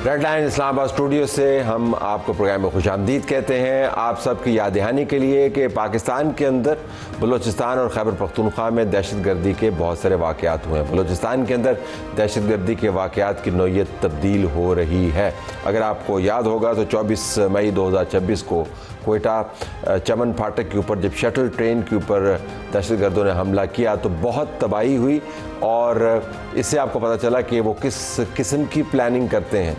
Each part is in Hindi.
रेड लाइन इस्लामाबाद स्टूडियो से हम आपको प्रोग्राम में खुशामदीद कहते हैं। आप सबकी याद दहानी के लिए कि पाकिस्तान के अंदर बलूचिस्तान और खैबर पख्तूनख्वा में दहशतगर्दी के बहुत सारे वाक़यात हुए हैं। बलूचिस्तान के अंदर दहशतगर्दी के वाक़यात की नौइयत तब्दील हो रही है। अगर आपको याद होगा तो 24 मई 2026 को कोयटा चमन फाटक के ऊपर जब शटल ट्रेन के ऊपर दहशतगर्दों ने हमला किया तो बहुत तबाही हुई और इससे आपको पता चला कि वो किस किस्म की प्लानिंग करते हैं।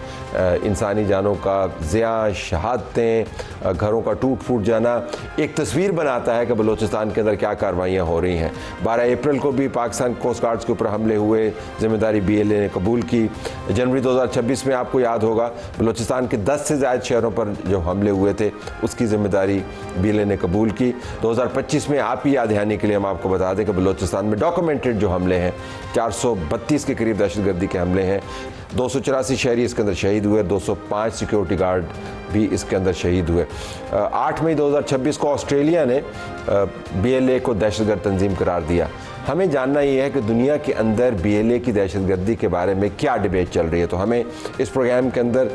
इंसानी जानों का ज़िया, शहादतें, घरों का टूट फूट जाना एक तस्वीर बनाता है कि बलूचिस्तान के अंदर क्या कार्रवाइयाँ हो रही हैं। 12 अप्रैल को भी पाकिस्तान कोस्ट गार्ड्स के ऊपर हमले हुए, जिम्मेदारी BLA ने कबूल की। जनवरी 2026 में आपको याद होगा बलूचिस्तान के 10 से ज़्यादा शहरों पर जो हमले हुए थे उसकी जिम्मेदारी BLA ने कबूल की। 2025 में आप ही याद दहानी के लिए हम आपको बता दें कि बलूचिस्तान में डॉक्यूमेंटेड जो हमले हैं 432 के करीब दहशतगर्दी के हमले हैं। 284 शहरी इसके अंदर शहीद हुए, 205 सिक्योरिटी गार्ड भी इसके अंदर शहीद हुए। 8 मई 2026 को ऑस्ट्रेलिया ने BLA को दहशतगर्द तंजीम करार दिया। हमें जानना ये है कि दुनिया के अंदर BLA की दहशतगर्दी के बारे में क्या डिबेट चल रही है। तो हमें इस प्रोग्राम के अंदर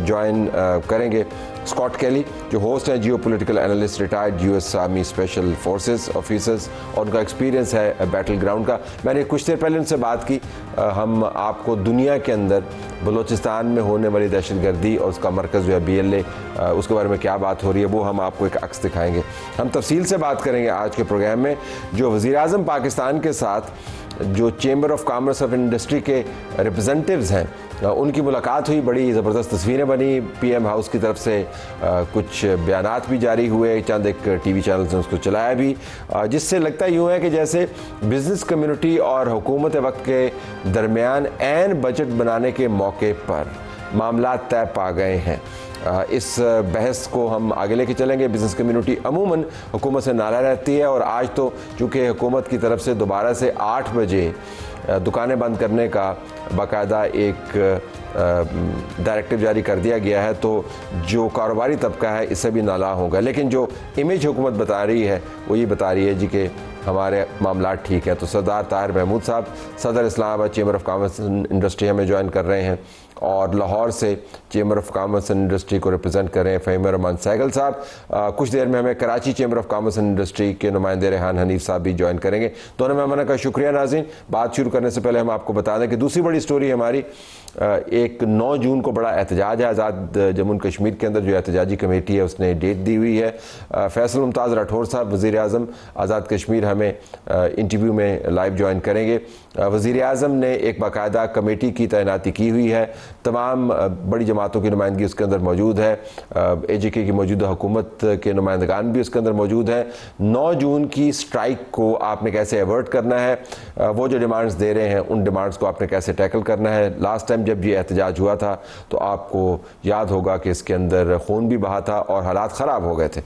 ज्वाइन करेंगे स्कॉट कैली जो होस्ट हैं, geo political analyst, retired US army special forces officers, और उनका एक्सपीरियंस है बैटल ग्राउंड का। मैंने कुछ देर पहले उनसे बात की। हम आपको दुनिया के अंदर बलूचिस्तान में होने वाली दहशतगर्दी और उसका मरकज़ जो है BLA, उसके बारे में क्या बात हो रही है वो हम आपको एक अक्स दिखाएंगे। हम तफसील से बात करेंगे आज के प्रोग्राम में। जो वज़ीर आज़म पाकिस्तान के साथ जो chamber of commerce of industry के रिप्रेजेंटेटिव्स हैं उनकी मुलाकात हुई, बड़ी ज़बरदस्त तस्वीरें बनी। PM हाउस की तरफ से कुछ बयानात भी जारी हुए, चंद एक TV चैनल्स ने उसको चलाया भी, जिससे लगता यूँ है कि जैसे बिज़नेस कम्युनिटी और हुकूमत वक्त के दरमियान ऐन बजट बनाने के मौके पर मामला तय पा गए हैं। इस बहस को हम आगे लेके चलेंगे। बिज़नेस कम्युनिटी अमूमन हुकूमत से नाराज़ रहती है और आज तो चूँकि हुकूमत की तरफ से दोबारा से 8 बजे दुकानें बंद करने का बाकायदा एक डायरेक्टिव जारी कर दिया गया है, तो जो कारोबारी तबका है इससे भी नाला होगा। लेकिन जो इमेज हुकूमत बता रही है वो ये बता रही है जी कि हमारे मामला ठीक है। तो सरदार ताहिर महमूद साहब, सदर Islamabad chamber of commerce and industry, हमें ज्वाइन कर रहे हैं, और लाहौर से chamber of commerce and industry को रिप्रेजेंट कर रहे हैं फ़हीम रहमान सहगल साहब। कुछ देर में हमें Karachi chamber of commerce and industry के नुमाइंदे रेहान हनीफ साहब भी ज्वाइन करेंगे। दोनों मेहमानों का शुक्रिया। नाज़रीन, बात शुरू करने से पहले हम आपको बता दें कि दूसरी बड़ी स्टोरी हमारी, एक 9 जून को बड़ा एहतजाज है। आज़ाद जम्मू कश्मीर के अंदर जो एहतजाजी कमेटी है उसने डेट दी हुई है। फैसल मुमताज़ राठौर साहब, वज़ीर आज़म आज़ाद कश्मीर, हमें इंटरव्यू में लाइव ज्वाइन करेंगे। वज़ीर आज़म ने एक बाकायदा कमेटी की तैनाती की हुई है, तमाम बड़ी जमातों की नुमाइंदगी उसके अंदर मौजूद है, AJK की मौजूदा हुकूमत के नुमाइंदगान भी उसके अंदर मौजूद हैं। 9 जून की स्ट्राइक को आपने कैसे एवर्ट करना है, वो जो डिमांड्स दे रहे हैं उन डिमांड्स को आपने कैसे टैकल करना है। लास्ट टाइम जब ये एहतजाज हुआ था तो आपको याद होगा कि इसके अंदर खून भी बहा था और हालात ख़राब हो गए थे।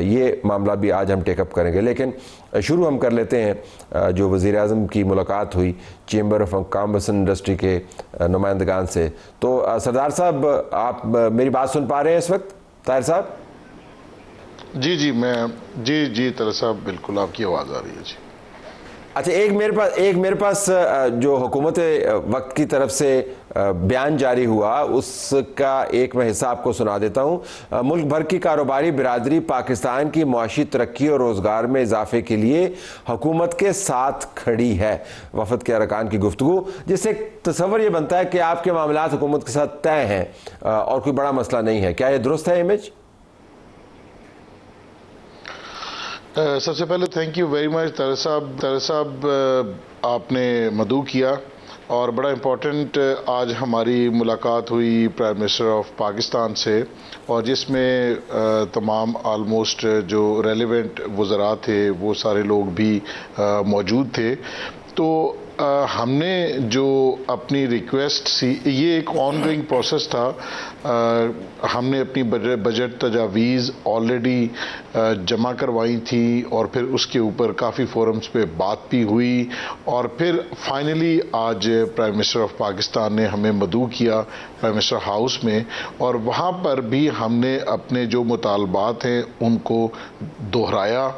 ये मामला भी आज हम टेकअप करेंगे, लेकिन शुरू हम कर लेते हैं जो वज़ीर आज़म की मुलाकात हुई chamber of commerce and industry के नुमाइंदगान से। तो सरदार साहब, आप मेरी बात सुन पा रहे हैं इस वक्त? ताहिर साहब जी जी ताहिर साहब, बिल्कुल आपकी आवाज़ आ रही है जी। अच्छा, एक मेरे पास जो हुकूमत वक्त की तरफ से बयान जारी हुआ उसका एक मैं हिस्सा आपको सुना देता हूँ। मुल्क भर की कारोबारी बिरादरी पाकिस्तान की मुआशी तरक्की और रोज़गार में इजाफे के लिए हुकूमत के साथ खड़ी है। वफद के अरकान की गुफ्तगू, जिससे तसव्वुर ये बनता है कि आपके मामलात हुकूमत के साथ तय हैं और कोई बड़ा मसला नहीं है। क्या ये दुरुस्त है इमेज? सबसे पहले thank you very much Tahir साहब, आपने मदऊ किया और बड़ा इम्पोर्टेंट आज हमारी मुलाकात हुई प्राइम मिनिस्टर ऑफ पाकिस्तान से, और जिसमें तमाम आलमोस्ट जो रेलिवेंट वज़रा थे वो सारे लोग भी मौजूद थे। तो हमने जो अपनी रिक्वेस्ट सी, ये एक ऑनगोइंग प्रोसेस था। हमने अपनी बजट तजावीज़ ऑलरेडी जमा करवाई थी और फिर उसके ऊपर काफ़ी फोरम्स पे बात भी हुई, और फिर फाइनली आज प्राइम मिनिस्टर ऑफ पाकिस्तान ने हमें मदऊ किया प्राइम मिनिस्टर हाउस में, और वहाँ पर भी हमने अपने जो मुतालबात हैं उनको दोहराया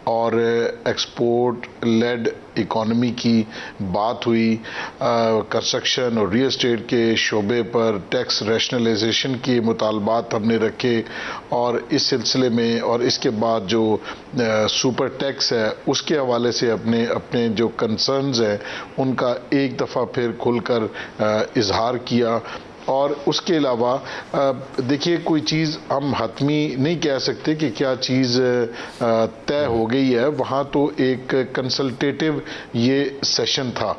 और एक्सपोर्ट लेड इकोनॉमी की बात हुई, कंस्ट्रक्शन और रियल एस्टेट के शोबे पर टैक्स रैशनलाइजेशन के मुतालबात हमने रखे और इस सिलसिले में और इसके बाद जो सुपर टैक्स है उसके हवाले से अपने अपने जो कंसर्न्स हैं उनका एक दफ़ा फिर खुलकर इजहार किया। और उसके अलावा देखिए, कोई चीज़ हम हतमी नहीं कह सकते कि क्या चीज़ तय हो गई है, वहाँ तो एक कंसल्टेटिव ये सेशन था,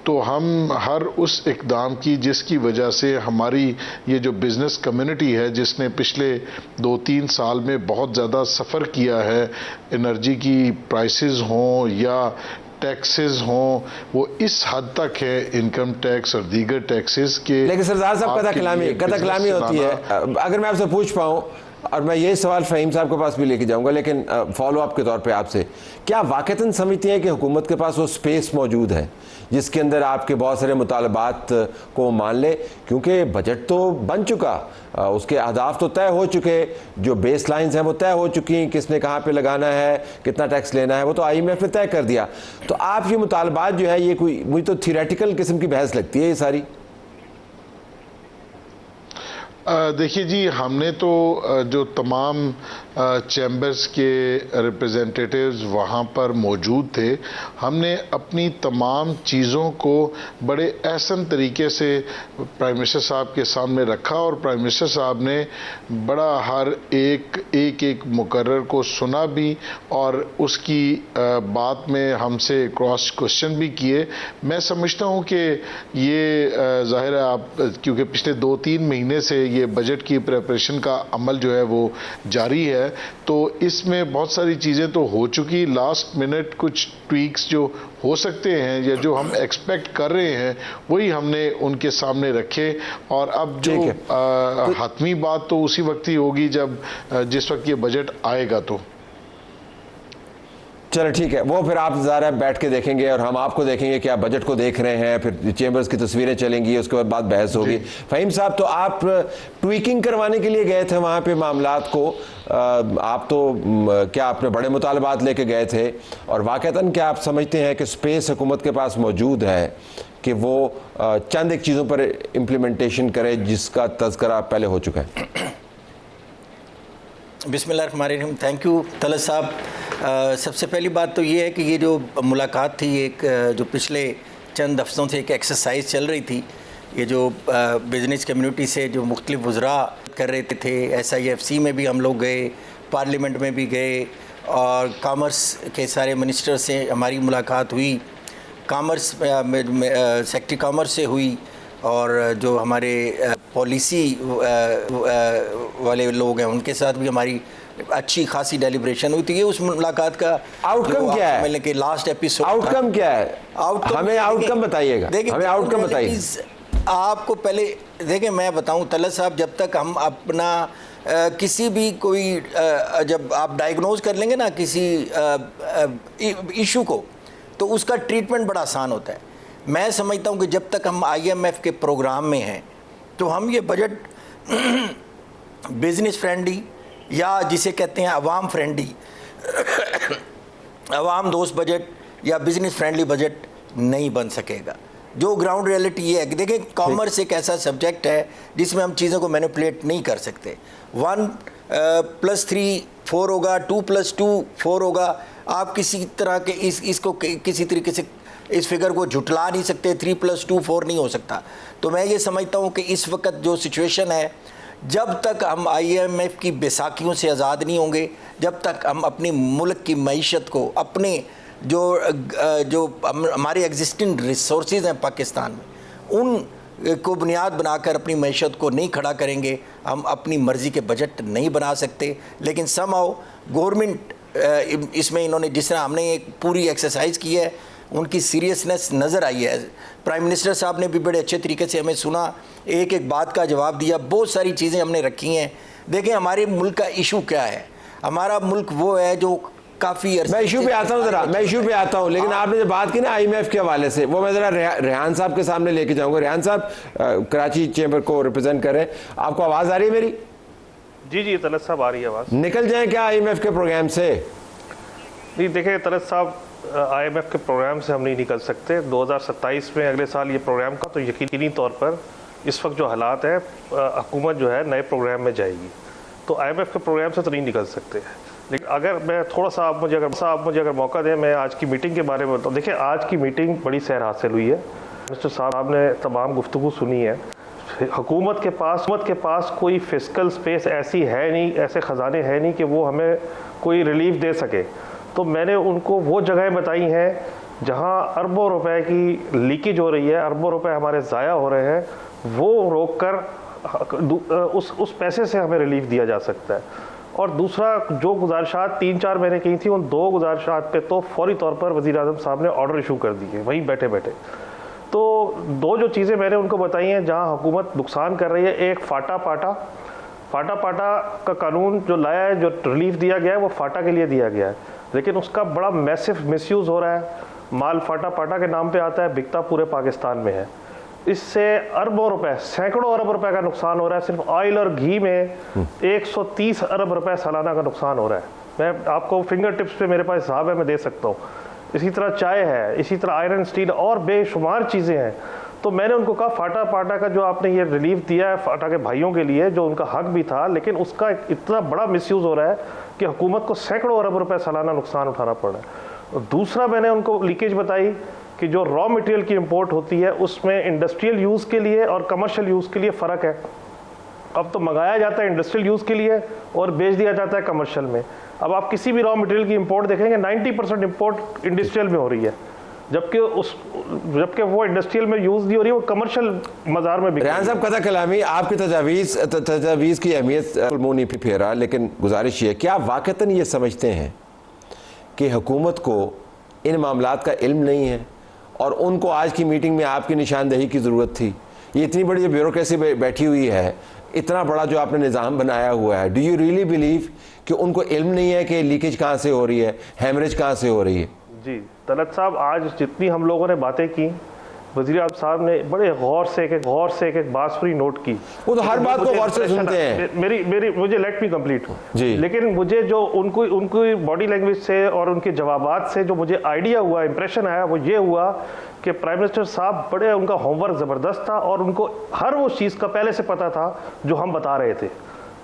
तो हम हर उस इकदाम की जिसकी वजह से हमारी ये जो बिज़नेस कम्युनिटी है जिसने पिछले 2-3 साल में बहुत ज़्यादा सफ़र किया है, एनर्जी की प्राइसेस हों या टैक्सेस हों, वो इस हद तक है, इनकम टैक्स और दीगर टैक्सेस के। लेकिन सरदार साहब कथा कलामी होती है। अगर मैं आपसे पूछ पाऊं, और मैं ये सवाल फ़हीम साहब के पास भी लेके जाऊंगा, लेकिन फॉलो अप के तौर पे आपसे, क्या वाकईतन समझती हैं कि हुकूमत के पास वो स्पेस मौजूद है जिसके अंदर आपके बहुत सारे मुतालबात को मान ले? क्योंकि बजट तो बन चुका, उसके अहदाफ तो तय हो चुके, जो बेस लाइन्स हैं वो तय हो चुकी, किसने कहाँ पे लगाना है, कितना टैक्स लेना है, वो तो IMF ने तय कर दिया। तो आप ये मुतालबात जो है, ये कोई मुझे तो थियरेटिकल किस्म की बहस लगती है ये सारी। देखिए जी, हमने तो जो तमाम चैम्बर्स के रिप्रेजेंटेटिव्स वहाँ पर मौजूद थे, हमने अपनी तमाम चीज़ों को बड़े एहसन तरीके से प्राइम मिनिस्टर साहब के सामने रखा और प्राइम मिनिस्टर साहब ने बड़ा हर एक मुकर्रर को सुना भी और उसकी बात में हमसे क्रॉस क्वेश्चन भी किए। मैं समझता हूँ कि ये ज़ाहिर है, आप क्योंकि पिछले 2-3 महीने से ये बजट की प्रिपरेशन का अमल जो है वो जारी है, तो इसमें बहुत सारी चीज़ें तो हो चुकी, लास्ट मिनट कुछ ट्वीक्स जो हो सकते हैं या जो हम एक्सपेक्ट कर रहे हैं वही हमने उनके सामने रखे। और अब जो हतमी बात तो उसी वक्त ही होगी जब जिस वक्त ये बजट आएगा। तो चलो ठीक है, वो फिर आप ज़रा बैठ के देखेंगे और हम आपको देखेंगे कि आप बजट को देख रहे हैं, फिर चेंबर्स की तस्वीरें चलेंगी, उसके बाद बहस होगी। फ़हीम साहब, तो आप ट्वीकिंग करवाने के लिए गए थे वहाँ पे मामलात को, आप तो क्या आपने बड़े मुतालबात लेके गए थे, और वाक़तन क्या आप समझते हैं कि स्पेस हुकूमत के पास मौजूद है कि वो चंद एक चीज़ों पर इम्प्लीमेंटेशन करे जिसका तज़किरा पहले हो चुका है? बिस्मिल्लाहिर्रहमानिर्रहीम। थैंक यू तलत साहब। सबसे पहली बात तो ये है कि ये जो मुलाकात थी, एक जो पिछले चंद हफ्तों से एक एक्सरसाइज चल रही थी, ये जो बिज़नेस कम्युनिटी से जो मुख्तलिफ वज़रा कर रहे थे, SIFC में भी हम लोग गए, पार्लियामेंट में भी गए, और कॉमर्स के सारे मिनिस्टर से हमारी मुलाकात हुई, कॉमर्स सेक्रेटरी कॉमर्स से हुई, और जो हमारे पॉलिसी वाले लोग हैं उनके साथ भी हमारी अच्छी खासी डेलिब्रेशन हुई थी। ये उस मुलाकात का आउटकम क्या है? मतलब कि लास्ट एपिसोड आउटकम क्या है? हमें आउटकम बताइएगा, हमें आउटकम बताइए। आपको पहले देखें, मैं बताऊं तलत साहब, जब तक हम अपना किसी भी कोई जब आप डायग्नोज कर लेंगे ना किसी इशू को, तो उसका ट्रीटमेंट बड़ा आसान होता है। मैं समझता हूं कि जब तक हम IMF के प्रोग्राम में हैं तो हम ये बजट बिजनेस फ्रेंडली या जिसे कहते हैं अवाम फ्रेंडली, अवाम दोस्त बजट या बिजनेस फ्रेंडली बजट नहीं बन सकेगा। जो ग्राउंड रियलिटी ये है कि देखें, कॉमर्स एक ऐसा सब्जेक्ट है जिसमें हम चीज़ों को मैनिपुलेट नहीं कर सकते। 1+3 4 होगा, 2+2 4 होगा। आप किसी तरह के इसको किसी तरीके से इस फिगर को झुटला नहीं सकते। 3+2 4 नहीं हो सकता। तो मैं ये समझता हूँ कि इस वक्त जो सिचुएशन है, जब तक हम IMF की बेसाखियों से आज़ाद नहीं होंगे, जब तक हम अपनी मुल्क की मईशत को, अपने जो हमारे एग्जिस्टिंग रिसोर्सेज हैं पाकिस्तान में, उन को बुनियाद बनाकर अपनी मईशत को नहीं खड़ा करेंगे, हम अपनी मर्ज़ी के बजट नहीं बना सकते। लेकिन समहाउ गवर्नमेंट इसमें, इन्होंने जिस तरह हमने एक पूरी एक्सरसाइज की है, उनकी सीरियसनेस नज़र आई है। प्राइम मिनिस्टर साहब ने भी बड़े अच्छे तरीके से हमें सुना, एक एक बात का जवाब दिया, बहुत सारी चीज़ें हमने रखी हैं। देखें, हमारे मुल्क का इशू क्या है। हमारा मुल्क वो है जो काफ़ी, मैं इशू पे आता हूँ, ज़रा मैं इशू पे आता हूँ, लेकिन आपने जो बात की ना IMF के हवाले से, वो मैं ज़रा रेहान साहब के सामने लेके जाऊँगा। रेहान साहब कराची चैम्बर को रिप्रेजेंट कर रहे हैं, आपको आवाज़ आ रही है मेरी? जी जी तलत साहब, आ रही है आवाज़। निकल जाए क्या IMF के प्रोग्राम से? नहीं, देखें तलत साहब, IMF के प्रोग्राम से हम नहीं निकल सकते। 2027 में अगले साल ये प्रोग्राम का तो यकीनी तौर पर इस वक्त जो हालात है हुकूमत जो है नए प्रोग्राम में जाएगी, तो IMF के प्रोग्राम से तो नहीं निकल सकते। लेकिन अगर मैं थोड़ा सा आप मुझे अगर मौका दें, मैं आज की मीटिंग के बारे में बताऊँ। देखिए, आज की मीटिंग बड़ी सैर हासिल हुई है। मिनिस्टर साहब ने तमाम गुफ्तगू सुनी है। हुकूमत के पास कोई फिस्कल स्पेस ऐसी है नहीं, ऐसे ख़जाने हैं नहीं कि वो हमें कोई रिलीफ दे सके। तो मैंने उनको वो जगहें बताई हैं जहां अरबों रुपए की लीकेज हो रही है, अरबों रुपए हमारे ज़ाया हो रहे हैं, वो रोक कर उस पैसे से हमें रिलीफ दिया जा सकता है। और दूसरा, जो गुजारिशात 3-4 महीने की थी, उन 2 गुजारिशात पे तो फौरी तौर पर वज़ीर आज़म साहब ने ऑर्डर इशू कर दिए वहीं बैठे बैठे। तो 2 जो चीज़ें मैंने उनको बताई हैं जहां हुकूमत नुकसान कर रही है, एक फाटा पाटा का कानून जो लाया है, जो रिलीफ दिया गया है, वो फाटा के लिए दिया गया है, लेकिन उसका बड़ा मैसिव मिसयूज़ हो रहा है। माल फाटा के नाम पे आता है, बिकता पूरे पाकिस्तान में है। इससे अरबों रुपए, सैकड़ों अरब रुपए का नुकसान हो रहा है। सिर्फ ऑयल और घी में 130 अरब रुपए सालाना का नुकसान हो रहा है। मैं आपको फिंगर टिप्स पे मेरे पास हिसाब है, मैं दे सकता हूँ। इसी तरह चाय है, इसी तरह आयरन स्टील और बेशुमार चीज़ें हैं। तो मैंने उनको कहा फाटा का जो आपने ये रिलीफ दिया है फाटा के भाइयों के लिए, जो उनका हक भी था, लेकिन उसका इतना बड़ा मिसयूज़ हो रहा है कि हुकूमत को सैकड़ों अरब रुपए सालाना नुकसान उठाना पड़ रहा है। और दूसरा, मैंने उनको लीकेज बताई कि जो रॉ मटेरियल की इंपोर्ट होती है उसमें इंडस्ट्रियल यूज़ के लिए और कमर्शियल यूज़ के लिए फ़र्क है। अब तो मंगाया जाता है इंडस्ट्रियल यूज़ के लिए और बेच दिया जाता है कमर्शियल में। अब आप किसी भी रॉ मटेरियल की इंपोर्ट देखेंगे, 90% इंपोर्ट इंडस्ट्रियल में हो रही है, जबकि वो इंडस्ट्रियल में यूज़ नहीं हो रही है, वो कमर्शियल बाजार में बिक रही है। रेहान साहब, कथा कलामी आपकी तजावीज़ की अहमियत मुँह नहीं फेरा, लेकिन गुजारिश ये, क्या वाक़तन ये समझते हैं कि हुकूमत को इन मामलात का इल्म नहीं है और उनको आज की मीटिंग में आपकी निशानदेही की ज़रूरत थी? ये इतनी बड़ी जो ब्यूरोक्रेसी बैठी हुई है, इतना बड़ा जो आपने निज़ाम बनाया हुआ है, डू यू रियली बिलीव कि उनको इल्म नहीं है कि लीकेज कहाँ से हो रही है, हैमरेज कहाँ से हो रही है? जी तलत साहब, आज जितनी हम लोगों ने बातें की, वज़ीर आज़म साहब ने बड़े गौर से एक बात पूरी नोट की। वो तो हर बात को गौर से सुनते हैं। मुझे लेट मी कंप्लीट जी। लेकिन मुझे जो उनकी बॉडी लैंग्वेज से और उनके जवाबात से जो मुझे आइडिया हुआ, इंप्रेशन आया, वो ये हुआ कि प्राइम मिनिस्टर साहब बड़े, उनका होमवर्क ज़बरदस्त था और उनको हर वो चीज़ का पहले से पता था जो हम बता रहे थे।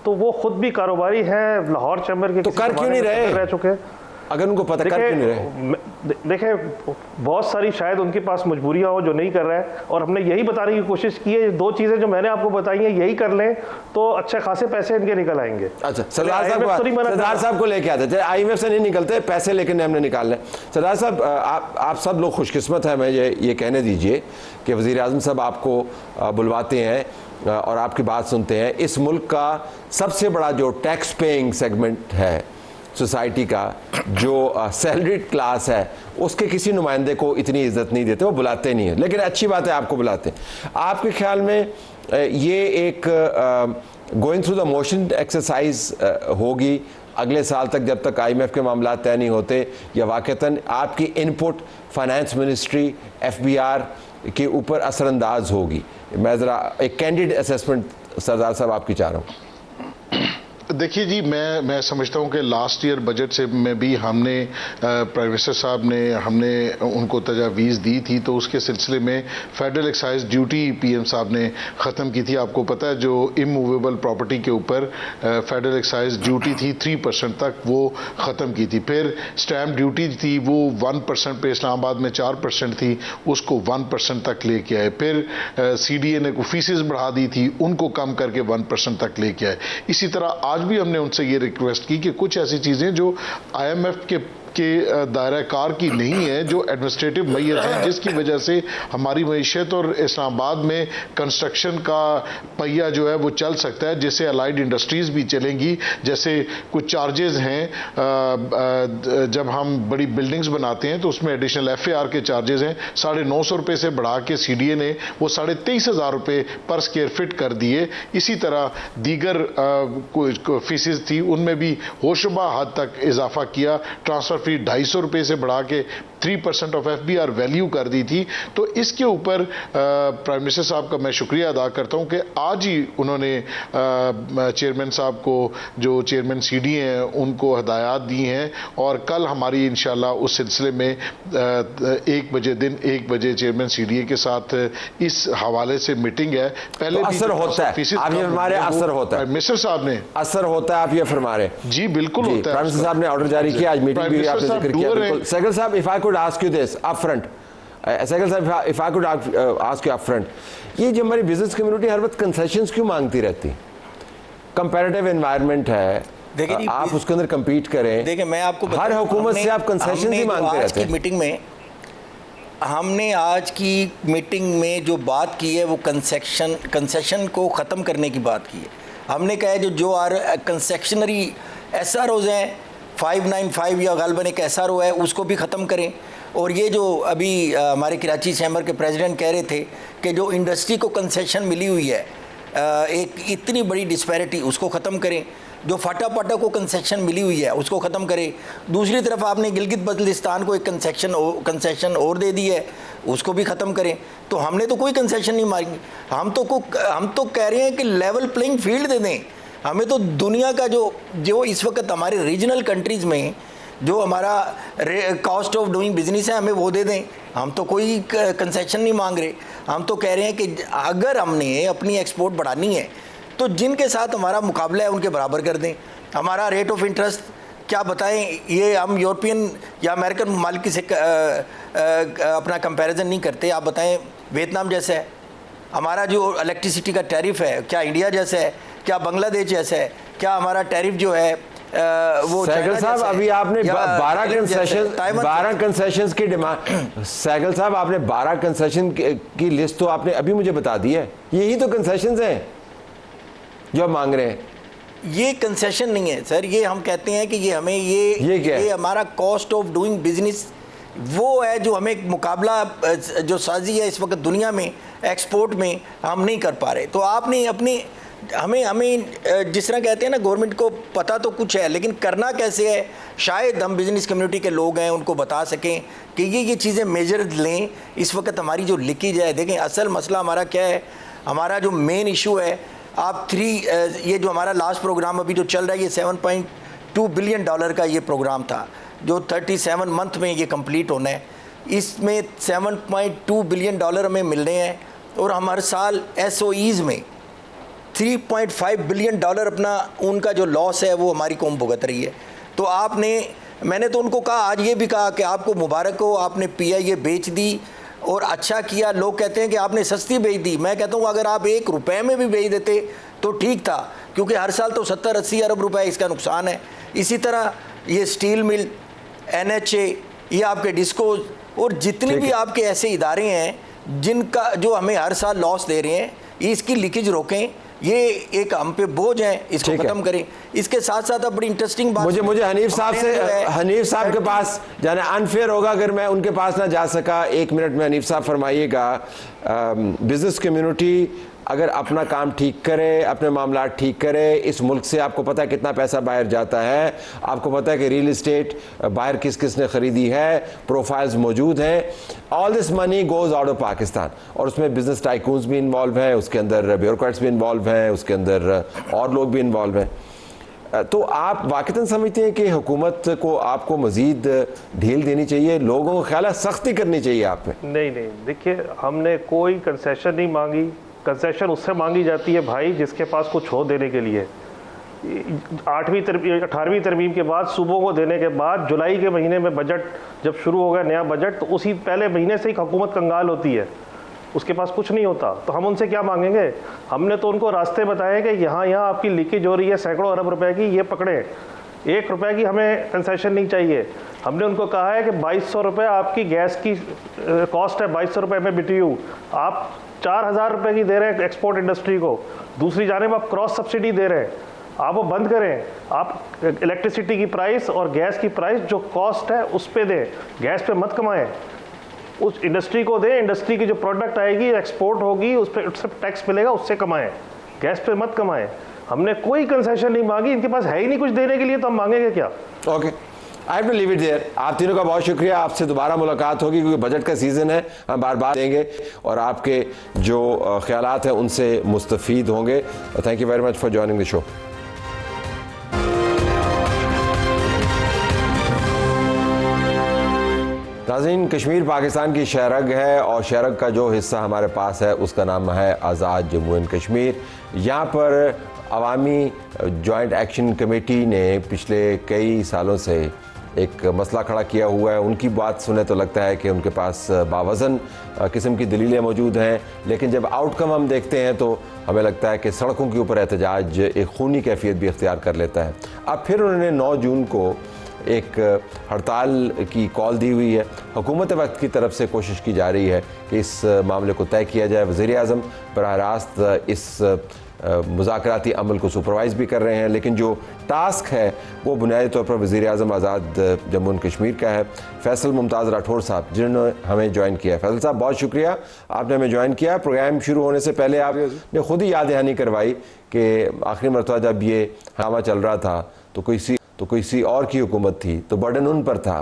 तो वो खुद भी कारोबारी हैं, लाहौर चैम्बर के, तो कर क्यों नहीं रह चुके? अगर उनको पता, कर क्यों नहीं रहे? देखें, बहुत सारी शायद उनके पास मजबूरियां हो जो नहीं कर रहे हैं, और हमने यही बताने की कोशिश की है, 2 चीज़ें जो मैंने आपको बताई हैं यही कर लें तो अच्छे खासे पैसे इनके निकल आएंगे। अच्छा, सरदार साहब को लेके आते थे, IMF से नहीं निकलते पैसे, लेकिन हमने निकालने। सरदार साहब, आप सब लोग खुशकिस्मत हैं, मैं ये कहने दीजिए कि वज़ीर आज़म साहब आपको बुलवाते हैं और आपकी बात सुनते हैं। इस मुल्क का सबसे बड़ा जो टैक्स पेइंग सेगमेंट है सोसाइटी का, जो सैलरीड क्लास है, उसके किसी नुमाइंदे को इतनी इज्जत नहीं देते, वो बुलाते नहीं है। लेकिन अच्छी बात है आपको बुलाते हैं। आपके ख्याल में ये एक going through the motion exercise होगी अगले साल तक, जब तक IMF के मामला तय नहीं होते, या वाक़तन आपकी इनपुट फाइनेंस मिनिस्ट्री, FBR के ऊपर असरअंदाज होगी? मैं ज़रा एक कैंडिड असेसमेंट सरदार साहब आपकी चाह रहा हूँ। देखिए जी, मैं समझता हूं कि लास्ट ईयर बजट से में भी हमने प्राइम मिनिस्टर साहब ने हमने उनको तजावीज़ दी थी, तो उसके सिलसिले में फेडरल एक्साइज ड्यूटी PM साहब ने ख़त्म की थी। आपको पता है, जो इमूवेबल प्रॉपर्टी के ऊपर फेडरल एक्साइज ड्यूटी थी 3% तक, वो ख़त्म की थी। फिर स्टैम्प ड्यूटी थी, वो 1% पे इस्लामाबाद में 4% थी, उसको 1% तक लेके आए। फिर CDA ने फीसेस बढ़ा दी थी, उनको कम करके 1% तक लेके आए। इसी तरह आज भी हमने उनसे ये रिक्वेस्ट की कि कुछ ऐसी चीजें जो IMF के दायरा कार की नहीं है, जो एडमिनिस्ट्रेटिव मैयत है, जिसकी वजह से हमारी मईशत और इस्लामाबाद में कंस्ट्रक्शन का पहिया जो है वो चल सकता है, जिससे अलाइड इंडस्ट्रीज भी चलेंगी। जैसे कुछ चार्जेस हैं, जब हम बड़ी बिल्डिंग्स बनाते हैं तो उसमें एडिशनल FAR के चार्जेस हैं, 950 रुपये से बढ़ा के CDA ने वो 23,500 रुपये पर स्क्वायर फिट कर दिए। इसी तरह दीगर फीसेस थी, उनमें भी होशरुबा हद तक इजाफा किया। ट्रांसफर रफी 250 रुपये से बढ़ा के 3% ऑफ FBR वैल्यू कर दी थी। तो इसके ऊपर प्राइम मिनिस्टर साहब का मैं शुक्रिया अदा करता हूं कि आज ही उन्होंने चेयरमैन साहब को, जो चेयरमैन CD हैं, उनको हदायत दी हैं और कल हमारी इंशाल्लाह उस सिलसिले में 1 बजे चेयरमैन CDA के साथ इस हवाले से मीटिंग है। पहले तो असर होता है, आप ये हमारे असर होता है, मिनिस्टर साहब ने असर होता है, आप ये फरमा रहे जी बिल्कुल होता है। प्राइम मिनिस्टर साहब ने ऑर्डर जारी किया, आज मीटिंग भी आपने जिक्र किया। बिल्कुल सहगल साहब, if I could ask you this up front, Sehgal साहब if I could ask you up front, ये जो हमारी बिजनेस कम्युनिटी हर वक्त कंसेशंस क्यों मांगती रहती? कंपैरेटिव एनवायरनमेंट है, देखिए आप उसके अंदर कम्पीट करें। देखिए मैं आपको हर हुकूमत से आप कंसेशन ही मांगते रहते हैं। मीटिंग में हमने आज की मीटिंग में जो बात की है वो कंसेशन को ख़त्म करने की बात की है। हमने कहा है जो कंसेशनरी SROs हैं 595 या गालबन एक SRO है उसको भी ख़त्म करें। और ये जो अभी हमारे कराची चैम्बर के प्रेसिडेंट कह रहे थे कि जो इंडस्ट्री को कंसेशन मिली हुई है एक इतनी बड़ी डिस्पैरिटी, उसको ख़त्म करें। जो फाटा को कंसेशन मिली हुई है उसको ख़त्म करें। दूसरी तरफ आपने गिलगित बल्तिस्तान को एक कंसेशन और दे दी है, उसको भी ख़त्म करें। तो हमने तो कोई कंसेशन नहीं मांगी, हम तो कह रहे हैं कि लेवल प्लेइंग फील्ड दे दें। हमें तो दुनिया का जो इस वक्त हमारे रीजनल कंट्रीज़ में जो हमारा कॉस्ट ऑफ डूइंग बिजनेस है हमें वो दे दें। हम तो कोई कंसेशन नहीं मांग रहे, हम तो कह रहे हैं कि अगर हमने अपनी एक्सपोर्ट बढ़ानी है तो जिनके साथ हमारा मुकाबला है उनके बराबर कर दें। हमारा रेट ऑफ इंटरेस्ट क्या बताएं, ये हम यूरोपियन या अमेरिकन ममालिक से अपना कंपैरिजन नहीं करते। आप बताएं वियतनाम जैसा है, हमारा जो इलेक्ट्रिसिटी का टैरिफ है क्या इंडिया जैसा है, क्या बांग्लादेश जैसा है, क्या हमारा टैरिफ जो है वो सहगल साहब अभी आपने 12 कंसेशंस की डिमांड, सहगल साहब आपने 12 कंसेशन की लिस्ट तो आपने अभी मुझे बता दी है। यही तो कंसेशंस हैं जो आप मांग रहे हैं। ये कंसेशन नहीं है सर, ये हम कहते हैं कि ये हमें ये हमारा कॉस्ट ऑफ डूइंग बिजनेस वो है जो हमें मुकाबला जो साजी है इस वक्त दुनिया में एक्सपोर्ट में हम नहीं कर पा रहे। तो आपने अपनी हमें जिस तरह कहते हैं ना, गवर्नमेंट को पता तो कुछ है लेकिन करना कैसे है, शायद हम बिजनेस कम्युनिटी के लोग हैं उनको बता सकें कि ये चीज़ें मेजर लें। इस वक्त हमारी जो लीकेज है, देखें असल मसला हमारा क्या है, हमारा जो मेन इशू है आप ये जो हमारा लास्ट प्रोग्राम अभी जो चल रहा है ये $7.2 बिलियन का ये प्रोग्राम था जो 37 मंथ में ये कंप्लीट होना है। इसमें $7.2 बिलियन हमें मिल रहे हैं और हम हर साल SOEs में $3.5 बिलियन अपना उनका जो लॉस है वो हमारी कौम भुगत रही है। तो मैंने तो उनको कहा, आज ये भी कहा कि आपको मुबारक हो, आपने PIA बेच दी और अच्छा किया। लोग कहते हैं कि आपने सस्ती बेच दी, मैं कहता हूँ अगर आप ₹1 में भी बेच देते तो ठीक था, क्योंकि हर साल तो 70-80 अरब रुपए इसका नुकसान है। इसी तरह ये स्टील मिल, NHA, ये आपके डिस्कोज और जितने भी आपके ऐसे इदारे हैं जिनका जो हमें हर साल लॉस दे रहे हैं, इसकी लीकेज रोकें। ये एक हम पे बोझ है, इसको खत्म करें। इसके साथ साथ अब बड़ी इंटरेस्टिंग बात मुझे हनीफ साहब के पास जाना अनफेयर होगा अगर मैं उनके पास ना जा सका। 1 मिनट में हनीफ साहब फरमाइएगा, बिजनेस कम्युनिटी अगर अपना काम ठीक करे, अपने मामला ठीक करे, इस मुल्क से आपको पता है कितना पैसा बाहर जाता है, आपको पता है कि रियल इस्टेट बाहर किस किस ने ख़रीदी है, प्रोफाइल्स मौजूद हैं, all this money goes out of Pakistan. और उसमें बिजनेस टाइकून्स भी इन्वॉल्व हैं, उसके अंदर ब्यूरोक्रेट्स भी इन्वॉल्व हैं, उसके अंदर और लोग भी इन्वॉल्व हैं। तो आप वाक़तन समझते हैं कि हुकूमत को आपको मज़ीद ढील देनी चाहिए, लोगों को ख्याल है सख्ती करनी चाहिए आप पे? नहीं, देखिए हमने कोई कंसेशन नहीं मांगी। कंसेशन उससे मांगी जाती है भाई जिसके पास कुछ हो देने के लिए। 18वीं तरमीम के बाद सूबों को देने के बाद जुलाई के महीने में बजट जब शुरू होगा नया बजट, तो उसी पहले महीने से ही हुकूमत कंगाल होती है, उसके पास कुछ नहीं होता। तो हम उनसे क्या मांगेंगे? हमने तो उनको रास्ते बताए कि यहाँ आपकी लीकेज हो रही है सैकड़ों अरब रुपए की, ये पकड़ें, ₹1 की हमें कंसेशन नहीं चाहिए। हमने उनको कहा है कि 2200 रुपये आपकी गैस की कॉस्ट है, 2200 रुपये में BTU, आप 4000 रुपये की दे रहे हैं एक्सपोर्ट इंडस्ट्री को, दूसरी जानिब आप क्रॉस सब्सिडी दे रहे हैं, आप वो बंद करें। आप इलेक्ट्रिसिटी की प्राइस और गैस की प्राइस जो कॉस्ट है उस पे दें, गैस पे मत कमाएं, उस इंडस्ट्री को दें। इंडस्ट्री की जो प्रोडक्ट आएगी एक्सपोर्ट होगी उस पर उससे टैक्स मिलेगा, उससे कमाएं, गैस पे मत कमाएं। हमने कोई कंसेशन नहीं मांगी, इनके पास है ही नहीं कुछ देने के लिए, तो हम मांगेंगे क्या? Okay, I have to leave it there. आप तीनों का बहुत शुक्रिया, आपसे दोबारा मुलाकात होगी क्योंकि बजट का सीज़न है, हम बार बार देंगे और आपके जो ख्यालात हैं उनसे मुस्तफ़ीद होंगे। Thank you very much for joining the show. नाज़रीन, कश्मीर पाकिस्तान की शहरग है और शहरग का जो हिस्सा हमारे पास है उसका नाम है आज़ाद जम्मू एंड कश्मीर। यहाँ पर अवामी जॉइंट एक्शन कमेटी ने पिछले कई सालों से एक मसला खड़ा किया हुआ है। उनकी बात सुने तो लगता है कि उनके पास बावज़न किस्म की दलीलें मौजूद हैं, लेकिन जब आउटकम हम देखते हैं तो हमें लगता है कि सड़कों के ऊपर एहतजाज एक खूनी कैफियत भी इख्तियार कर लेता है। अब फिर उन्होंने 9 जून को एक हड़ताल की कॉल दी हुई है। हुकूमत वक्त की तरफ से कोशिश की जा रही है कि इस मामले को तय किया जाए। वज़ीर-ए-आज़म बराह रास्त इस मुज़ाकराती अमल को सुपरवाइज़ भी कर रहे हैं, लेकिन जो टास्क है वो बुनियादी तौर पर वज़ीर-ए-आज़म आज़ाद जम्मू एंड कश्मीर का है। फैसल मुमताज़ राठौर साहब जिन्होंने हमें ज्वाइन किया है। फैसल साहब बहुत शुक्रिया, आपने हमें ज्वाइन किया। प्रोग्राम शुरू होने से पहले आपने खुद ही याद दहानी करवाई कि आखिरी मरतबा जब ये हंगामा चल रहा था तो किसी और की हुकूमत थी, तो बर्डन उन पर था,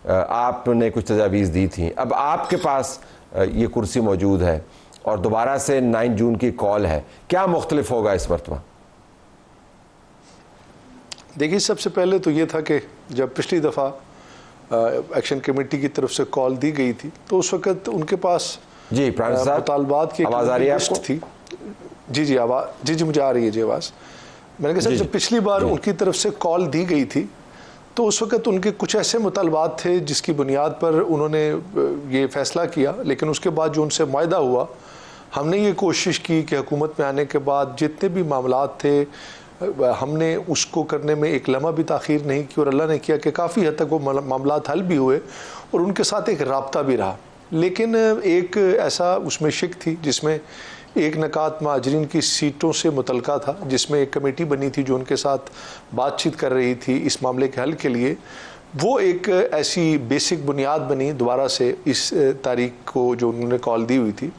आपने कुछ तजावीज़ दी थी। अब आपके पास ये कुर्सी मौजूद है और दोबारा से 9 जून की कॉल है, क्या मुख्तलिफ होगा इस मरतबा? देखिए, सबसे पहले तो ये था कि जब पिछली दफ़ा एक्शन कमेटी की तरफ से कॉल दी गई थी तो उस वक़्त उनके पास जी मुतालबात की आवाज़ आ रही है आपको? थी। जी आवाज़ जी मुझे आ रही है जी आवाज़। मैंने कहा सर, जब पिछली बार उनकी तरफ से कॉल दी गई थी तो उस वक़्त उनके कुछ ऐसे मुतालबात थे जिसकी बुनियाद पर उन्होंने ये फ़ैसला किया, लेकिन उसके बाद जो उनसे मुआहदा हुआ, हमने ये कोशिश की कि हुकूमत में आने के बाद जितने भी मामलात थे हमने उसको करने में एक लम्हा भी ताख़ीर नहीं की और अल्लाह ने किया कि काफ़ी हद तक वो मामलात हल भी हुए और उनके साथ एक राब्ता भी रहा। लेकिन एक ऐसा उसमें शिक थी जिसमें एक नकात महाजरीन की सीटों से मुतलका था, जिसमें एक कमेटी बनी थी जो उनके साथ बातचीत कर रही थी इस मामले के हल के लिए। वो एक ऐसी बेसिक बुनियाद बनी दोबारा से इस तारीख को जो उन्होंने कॉल दी हुई थी।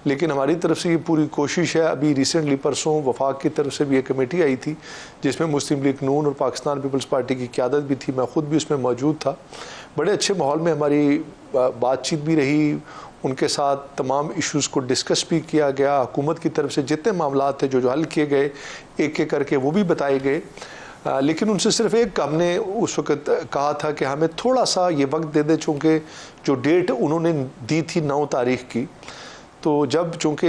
लेकिन हमारी तरफ से ये पूरी कोशिश है। अभी रिसेंटली परसों वफाक की तरफ से भी एक कमेटी आई थी जिसमें मुस्लिम लीग नून और पाकिस्तान पीपल्स पार्टी की क़यादत भी थी, मैं ख़ुद भी उसमें मौजूद था। बड़े अच्छे माहौल में हमारी बातचीत भी रही, उनके साथ तमाम इश्यूज़ को डिस्कस भी किया गया। हुकूमत की तरफ से जितने मामलात थे जो हल किए गए एक एक करके वो भी बताए गए। लेकिन उनसे सिर्फ एक हमने उस वक़्त कहा था कि हमें थोड़ा सा ये वक्त दे दे, चूँकि जो डेट उन्होंने दी थी 9 तारीख की, तो जब चूँकि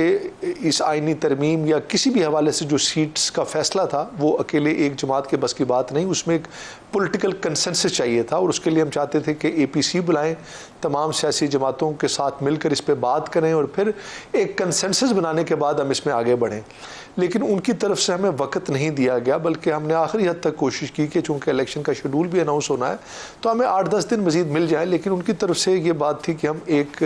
इस आइनी तरमीम या किसी भी हवाले से जो सीट्स का फ़ैसला था वो अकेले एक जमात के बस की बात नहीं, उसमें एक पॉलिटिकल कंसेंसस चाहिए था और उसके लिए हम चाहते थे कि APC बुलाएं, तमाम सियासी जमातों के साथ मिलकर इस पर बात करें और फिर एक कंसेंसस बनाने के बाद हम इसमें आगे बढ़ें। लेकिन उनकी तरफ से हमें वक्त नहीं दिया गया, बल्कि हमने आखिरी हद तक कोशिश की कि चूँकि इलेक्शन का शेड्यूल भी अनाउंस होना है तो हमें 8-10 दिन मज़ीद मिल जाए। लेकिन उनकी तरफ से ये बात थी कि हम एक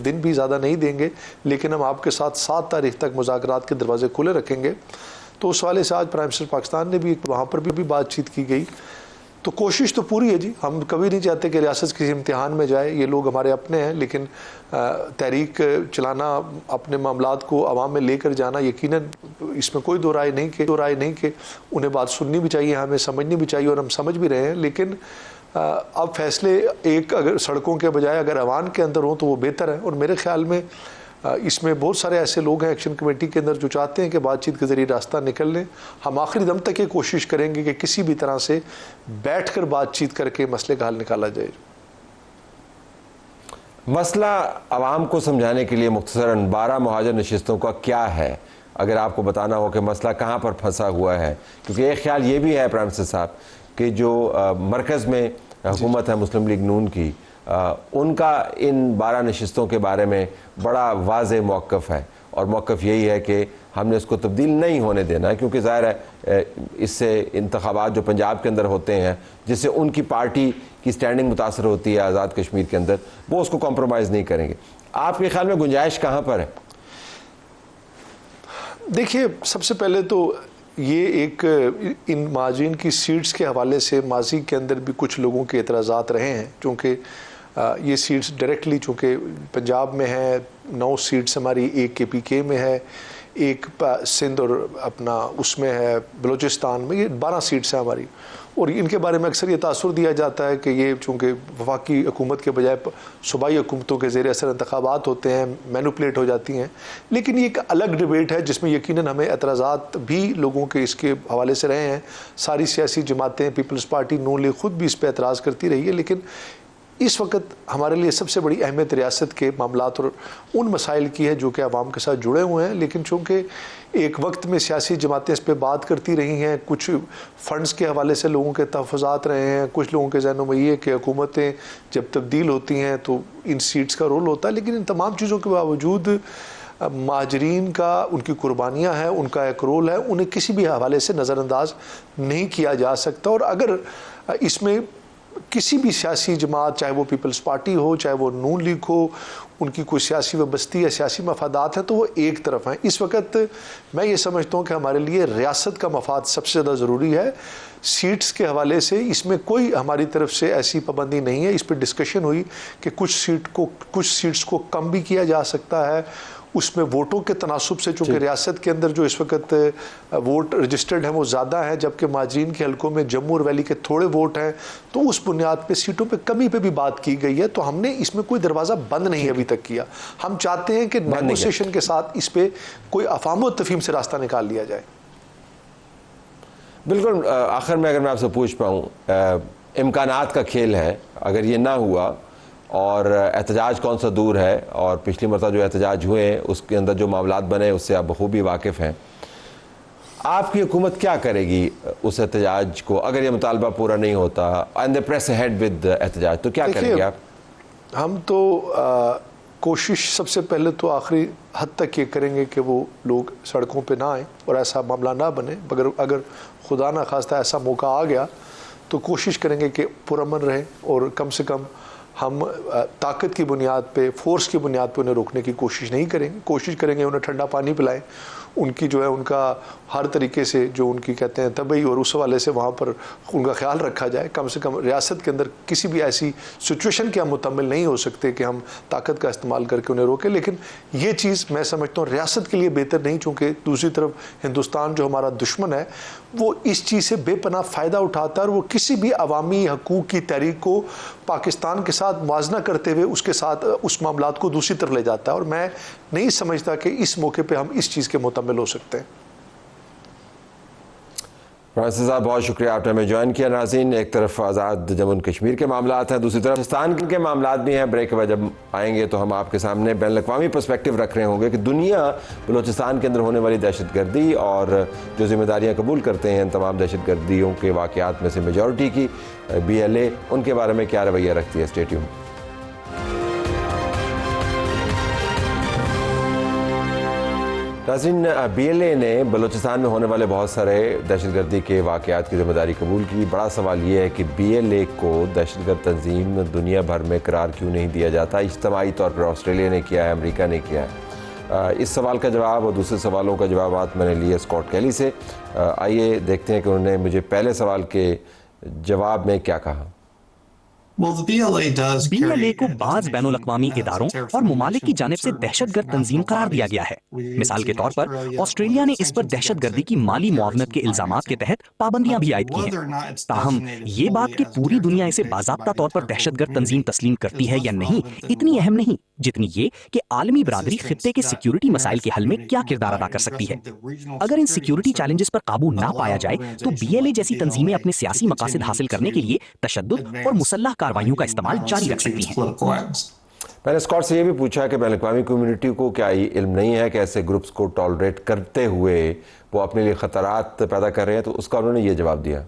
दिन भी ज़्यादा नहीं देंगे, लेकिन हम आपके साथ 7 तारीख तक मुज़ाकरात के दरवाजे खुले रखेंगे। तो उस वाले से आज प्राइम मिनिस्टर पाकिस्तान ने भी वहाँ पर भी बातचीत की गई। तो कोशिश तो पूरी है जी, हम कभी नहीं चाहते कि रियासत किसी इम्तिहान में जाए, ये लोग हमारे अपने हैं, लेकिन तहरीक चलाना, अपने मामलात को आवाम में लेकर जाना, यकीनन इसमें कोई दो राय नहीं कि उन्हें बात सुननी भी चाहिए, हमें समझनी भी चाहिए और हम समझ भी रहे हैं। लेकिन अब फैसले एक अगर सड़कों के बजाय अगर अवान के अंदर हों तो वो बेहतर है। और मेरे ख्याल में इसमें बहुत सारे ऐसे लोग हैं एक्शन कमेटी के अंदर जो चाहते हैं कि बातचीत के ज़रिए रास्ता निकल लें। हम आखिरी दम तक ये कोशिश करेंगे कि किसी भी तरह से बैठकर बातचीत करके मसले का हल निकाला जाए। मसला आवाम को समझाने के लिए मुख्तसरन 12 मुहाजिर नशिस्तों का क्या है, अगर आपको बताना हो कि मसला कहाँ पर फंसा हुआ है, क्योंकि एक ख्याल ये भी है प्राइम मिनिस्टर साहब कि जो मरकज़ में हुकूमत है मुस्लिम लीग नून की, उनका इन 12 नशिस्तों के बारे में बड़ा वाज़ेह मौक़िफ़ है और मौक़िफ़ यही है कि हमने इसको तब्दील नहीं होने देना, क्योंकि ज़ाहिर है इससे इंतख़ाबात जो पंजाब के अंदर होते हैं जिससे उनकी पार्टी की स्टैंडिंग मुतासर होती है आज़ाद कश्मीर के अंदर, वो उसको कॉम्प्रोमाइज़ नहीं करेंगे। आपके ख्याल में गुंजाइश कहाँ पर है? देखिए, सबसे पहले तो ये एक इन माजीन की सीट्स के हवाले से माजी के अंदर भी कुछ लोगों के एतराज़ात रहे हैं, क्योंकि ये सीट्स डायरेक्टली चूँकि पंजाब में है, 9 सीट्स हमारी, एक KPK में है, एक सिंध और अपना उसमें है बलूचिस्तान में, ये 12 सीट्स हैं हमारी। और इनके बारे में अक्सर ये तासुर दिया जाता है कि ये चूँकि वफाकी हुकूमत के बजाय सूबाई हुकूमतों के ज़ेर असर इंतखाबात होते हैं, मैनुपलेट हो जाती हैं। लेकिन ये एक अलग डिबेट है जिसमें यकीनन हमें एतराज़ात भी लोगों के इसके हवाले से रहे हैं। सारी सियासी जमातें, पीपल्स पार्टी, नून लीग खुद भी इस पर एतराज़ करती रही है। लेकिन इस वक्त हमारे लिए सबसे बड़ी अहमियत रियासत के मामलात और उन मसाइल की है जो कि आवाम के साथ जुड़े हुए हैं। लेकिन चूँकि एक वक्त में सियासी जमातें इस पर बात करती रही हैं, कुछ फ़ंड्स के हवाले से लोगों के तहफ़्फ़ुज़ात रहे हैं, कुछ लोगों के ज़हनों में ये कि हुकूमतें जब तब्दील होती हैं तो इन सीट्स का रोल होता है। लेकिन इन तमाम चीज़ों के बावजूद महाजरीन का, उनकी कुर्बानियाँ हैं, उनका एक रोल है, उन्हें किसी भी हवाले से नज़रअंदाज नहीं किया जा सकता। और अगर इसमें किसी भी सियासी जमात, चाहे वो पीपल्स पार्टी हो, चाहे वो नून लीग हो, उनकी कोई सियासी वबस्ती या सियासी मफादात हैं तो वो एक तरफ हैं। इस वक्त मैं ये समझता हूँ कि हमारे लिए रियासत का मफाद सबसे ज़्यादा ज़रूरी है। सीट्स के हवाले से इसमें कोई हमारी तरफ से ऐसी पाबंदी नहीं है। इस पर डिस्कशन हुई कि कुछ सीट्स को कम भी किया जा सकता है। उसमें वोटों के तनासुब से, चूँकि रियासत के अंदर जो इस वक्त वोट रजिस्टर्ड हैं वो ज़्यादा है, जबकि माजरीन के हलकों में जम्मू और वैली के थोड़े वोट हैं, तो उस बुनियाद पे सीटों पे कमी पे भी बात की गई है। तो हमने इसमें कोई दरवाज़ा बंद नहीं अभी तक किया। हम चाहते हैं कि नेगोशिएशन के साथ इस पर कोई अफाम व तफहीम से रास्ता निकाल लिया जाए। बिल्कुल। आखिर में अगर मैं आपसे पूछ पाऊँ, इम्कानात का खेल है, अगर ये ना हुआ और एहतजाज कौन सा दूर है, और पिछली मरतबा जो एहतजाज हुए उसके अंदर जो मामलात बने उससे आप बखूबी वाकिफ़ हैं, आपकी हुकूमत क्या करेगी उस एहतजाज को अगर ये मुतालबा पूरा नहीं होता and they press ahead with एहतजाज, तो क्या करेंगे आप? हम तो कोशिश सबसे पहले तो आखिरी हद तक ये करेंगे कि वो लोग सड़कों पे ना आए और ऐसा मामला ना बने। मगर अगर खुदा ना खास्ता ऐसा मौका आ गया तो कोशिश करेंगे कि पुरअमन रहें और कम से कम हम ताकत की बुनियाद पे, फोर्स की बुनियाद पे उन्हें रोकने की कोशिश नहीं करेंगे। कोशिश करेंगे उन्हें ठंडा पानी पिलाएं, उनकी जो है उनका हर तरीके से जो उनकी कहते हैं तबई और उस हवाले से वहाँ पर उनका ख्याल रखा जाए। कम से कम रियासत के अंदर किसी भी ऐसी सिचुएशन के हम मुतम्मिल नहीं हो सकते कि हम ताकत का इस्तेमाल करके उन्हें रोकें। लेकिन ये चीज़ मैं समझता हूँ रियासत के लिए बेहतर नहीं, चूँकि दूसरी तरफ हिंदुस्तान जो हमारा दुश्मन है वो इस चीज़ से बेपनाह फ़ायदा उठाता है और वो किसी भी अवामी हकूक़ की तहरीक को पाकिस्तान के साथ मुआजना करते हुए उसके साथ उस मामलात को दूसरी तरफ ले जाता है। और मैं नहीं समझता कि इस मौके पे हम इस चीज़ के मुतम्मिल हो सकते हैं। फ्रांसिस साहब, बहुत शुक्रिया आपने हमें ज्वाइन किया। नाज़रीन, एक तरफ आज़ाद जम्मू कश्मीर के मामलात हैं, दूसरी तरफ पाकिस्तान के मामलात भी हैं। ब्रेक के बाद जब आएंगे तो हम आपके सामने बैन अवी पर्सपेक्टिव रख रहे होंगे कि दुनिया बलूचिस्तान के अंदर होने वाली दहशतगर्दी और जो जिम्मेदारियाँ कबूल करते हैं इन तमाम दहशतगर्दियों के वाक़यात में से मेजॉरिटी की BLA, उनके बारे में क्या रवैया रखती है। Stay tuned. नाज़रीन, BLA ने बलूचिस्तान में होने वाले बहुत सारे दहशतगर्दी के वाक़यात की जिम्मेदारी कबूल की। बड़ा सवाल ये है कि BLA को दहशतगर्द तंजीम दुनिया भर में करार क्यों नहीं दिया जाता। इज्तमाही तौर पर ऑस्ट्रेलिया ने किया है, अमेरिका ने किया है। इस सवाल का जवाब और दूसरे सवालों का जवाब मैंने लिए स्कॉट कैली से। आइए देखते हैं कि उन्होंने मुझे पहले सवाल के जवाब में क्या कहा। BLA को बाज़ बैनुल-अक़वामी इदारों और मुमालिक की जानिब से दहशतगर्द तंजीम करार दिया गया है। मिसाल के तौर पर ऑस्ट्रेलिया ने इस पर दहशतगर्दी की माली मुआवनत के इल्जामात के तहत पाबंदियां भी आयद की हैं। ताहम ये बात कि पूरी दुनिया इसे बाज़ाब्ता तौर पर दहशतगर्द तंजीम तस्लीम करती है या नहीं, इतनी अहम नहीं जितनी ये कि आलमी बरादरी खित्ते के सिक्योरिटी मसाइल के हल में क्या किरदार अदा कर सकती है। अगर इन सिक्योरिटी चैलेंजेस पर काबू ना पाया जाए तो BLA जैसी तंजीमें अपने सियासी मकासद हासिल करने के लिए तशद्दुद और मुसल्लह कार्रवाइयों का इस्तेमाल जारी रख सकती हैं। मैंने स्कॉट से ये भी पूछा कि बैन अवी कम्युनिटी को क्या ये इल्म नहीं है कि ऐसे ग्रुप्स को टॉलरेट करते हुए वो अपने लिए खतरात पैदा कर रहे हैं, तो उसका उन्होंने ये जवाब दिया।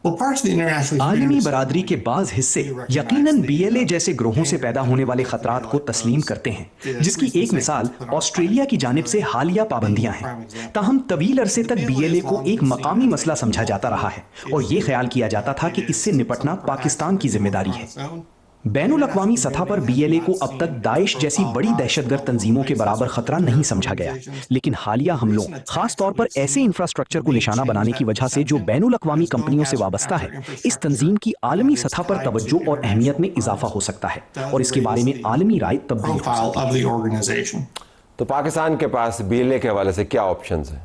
आलमी बरादरी के बाज़ हिस्से यकीनन BLA जैसे ग्रोहों से पैदा होने वाले खतरात को तस्लीम करते हैं, जिसकी एक मिसाल ऑस्ट्रेलिया की जानिब से हालिया पाबंदियां हैं। ताहम तवील अरसे तक BLA को एक मकामी मसला समझा जाता रहा है और ये ख्याल किया जाता था कि इससे निपटना पाकिस्तान की जिम्मेदारी है। बैनुल-अक़वामी सतह पर BLA को अब तक दाइश जैसी बड़ी दहशतगर्द तंजीमों के बराबर खतरा नहीं समझा गया, लेकिन हालिया हमलों, खास तौर पर ऐसे इंफ्रास्ट्रक्चर को निशाना बनाने की वजह से जो बैनुल-अक़वामी कंपनियों से वाबस्ता है, इस तंजीम की आलमी सतह पर तवज्जो और अहमियत में इजाफा हो सकता है और इसके बारे में आलमी राय तब्दील हो सकती है। तो पाकिस्तान के पास BLA के हवाले से क्या ऑप्शंस हैं?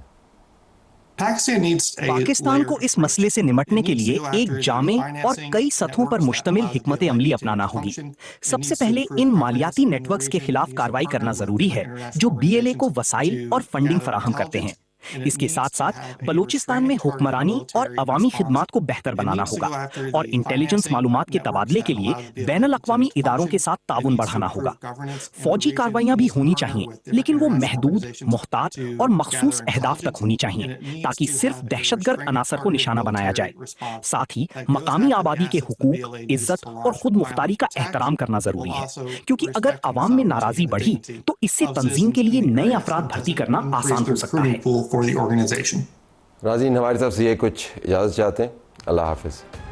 पाकिस्तान को इस मसले से निपटने के लिए एक जामे और कई सतहों पर मुश्तमिल हिकमत अमली अपनाना होगी। सबसे पहले इन मालियाती नेटवर्क्स के खिलाफ कार्रवाई करना जरूरी है जो BLA को वसाइल और फंडिंग फराहम करते हैं। इसके साथ साथ बलूचिस्तान में हुक्मरानी और अवामी खिदमात को बेहतर बनाना होगा और इंटेलिजेंस मालूमात के तबादले के लिए बैनुल अक़वामी इदारों के साथ ताउन बढ़ाना होगा। फौजी कार्रवाइयां भी होनी चाहिए, लेकिन वो महदूद, मुख्तात और मखसूस अहदाफ तक होनी चाहिए ताकि सिर्फ दहशतगर्द अनासर को निशाना बनाया जाए। साथ ही मकामी आबादी के हुकूक, इज्जत और खुद मुख्तारी का एहतराम करना जरूरी है, क्योंकि अगर अवाम में नाराजगी बढ़ी तो इससे तंजीम के लिए नए अफराद भर्ती करना आसान हो सकता है। नाज़रीन, हमारी तरफ से ये कुछ इजाज़त चाहते हैं। अल्लाह हाफिज़।